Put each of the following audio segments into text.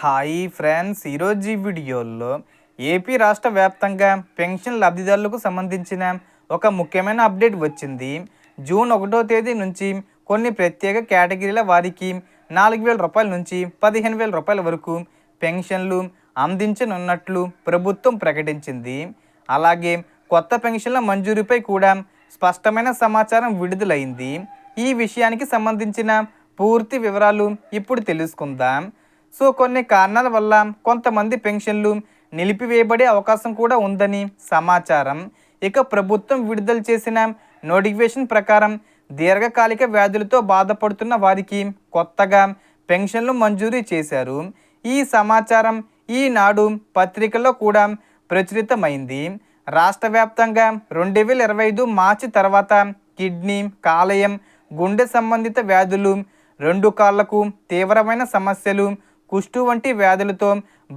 Hi friends, ఈరోజు ఈ వీడియోలో ఏపీ రాష్ట్ర వ్యాప్తంగా పెన్షన్ లబ్ధిదారులకు సంబంధించిన ఒక ముఖ్యమైన అప్డేట్ వచ్చింది. జూన్ 1వ తేదీ నుంచి కొన్ని ప్రత్యేక కేటగిరీల వారికి 4,000 రూపాయల నుంచి 15,000 రూపాయల వరకు పెన్షన్లు అందించనున్నట్లు ప్రభుత్వం ప్రకటించింది. అలాగే కొత్త పెన్షన్ల మంజూరీపై కూడా స్పష్టమైన సమాచారం విడుదలైంది. ఈ విషయానికి సంబంధించిన పూర్తి వివరాలు ఇప్పుడు తెలుసుకుందాం. సో కొన్ని కారణాల వల్ల కొంతమంది పెన్షన్లు నిలిపివేయబడే అవకాశం కూడా ఉందని సమాచారం. ఇక ప్రభుత్వం విడుదల చేసిన నోటిఫికేషన్ ప్రకారం దీర్ఘకాలిక వ్యాధులతో బాధపడుతున్న వారికి కొత్తగా పెన్షన్లు మంజూరీ చేశారు. ఈ సమాచారం ఈనాడు పత్రికలో కూడా ప్రచురితమైంది. రాష్ట్ర వ్యాప్తంగా 2025 మార్చి తర్వాత కిడ్నీ, కాలేయం, గుండె సంబంధిత వ్యాధులు, 2 కాళ్లకు తీవ్రమైన సమస్యలు, కుష్టు వంటి వ్యాధులతో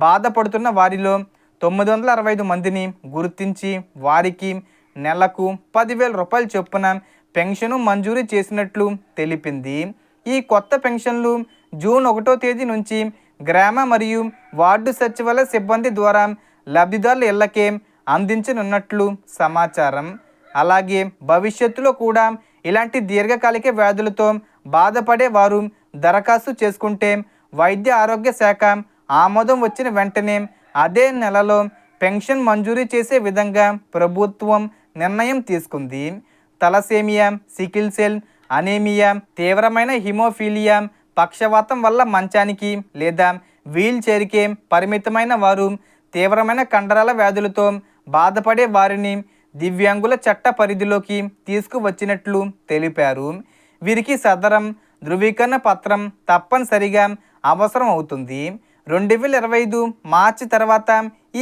బాధపడుతున్న వారిలో 965 మందిని గుర్తించి వారికి నెలకు 10,000 రూపాయల చొప్పున పెన్షను మంజూరీ చేసినట్లు తెలిపింది. ఈ కొత్త పెన్షన్లు జూన్ 1వ తేదీ నుంచి గ్రామ మరియు వార్డు సచివాలయ సిబ్బంది ద్వారా లబ్ధిదారుల ఇళ్లకే అందించనున్నట్లు సమాచారం. అలాగే భవిష్యత్తులో కూడా ఇలాంటి దీర్ఘకాలిక వ్యాధులతో బాధపడే వారు దరఖాస్తు చేసుకుంటే వైద్య ఆరోగ్య శాఖ ఆమోదం వచ్చిన వెంటనే అదే నెలలో పెన్షన్ మంజూరీ చేసే విధంగా ప్రభుత్వం నిర్ణయం తీసుకుంది. తలసేమియా, సికిల్ సెల్, అనీమియా, తీవ్రమైన హిమోఫీలియా, పక్షవాతం వల్ల మంచానికి లేదా వీల్ చైర్కే పరిమితమైన వారు, తీవ్రమైన కండరాల వ్యాధులతో బాధపడే వారిని దివ్యాంగుల చట్ట పరిధిలోకి తీసుకువచ్చినట్లు తెలిపారు. వీరికి సదరం ధృవీకరణ పత్రం తప్పనిసరిగా అవసరం అవుతుంది. 2025 మార్చి తర్వాత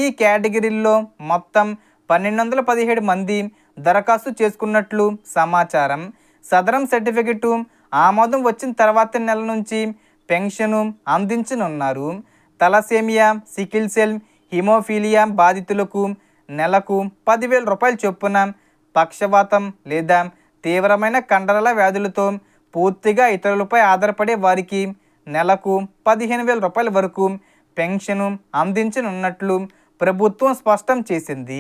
ఈ కేటగిరీల్లో మొత్తం 1,217 మంది దరఖాస్తు చేసుకున్నట్లు సమాచారం. సదరం సర్టిఫికెటు ఆమోదం వచ్చిన తర్వాత నెల నుంచి పెన్షను అందించనున్నారు. తలసేమియా, సికిల్ సెల్, హిమోఫీలియా బాధితులకు నెలకు 10,000 రూపాయల చొప్పున, పక్షవాతం లేదా తీవ్రమైన కండరాల వ్యాధులతో పూర్తిగా ఇతరులపై ఆధారపడే వారికి నెలకు 15,000 రూపాయల వరకు పెన్షను అందించనున్నట్లు ప్రభుత్వం స్పష్టం చేసింది.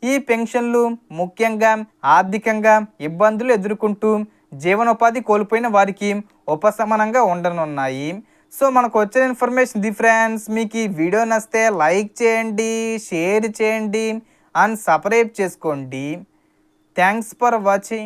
ఈ పెన్షన్లు ముఖ్యంగా ఆర్థికంగా ఇబ్బందులు ఎదుర్కొంటూ జీవనోపాధి కోల్పోయిన వారికి ఉపశమనంగా ఉండనున్నాయి. సో మనకు వచ్చిన ఇన్ఫర్మేషన్ ది ఫ్రెండ్స్. మీకు ఈ వీడియో నచ్చితే లైక్ చేయండి, షేర్ చేయండి అండ్ సబ్స్క్రైబ్ చేసుకోండి. Thanks for watching.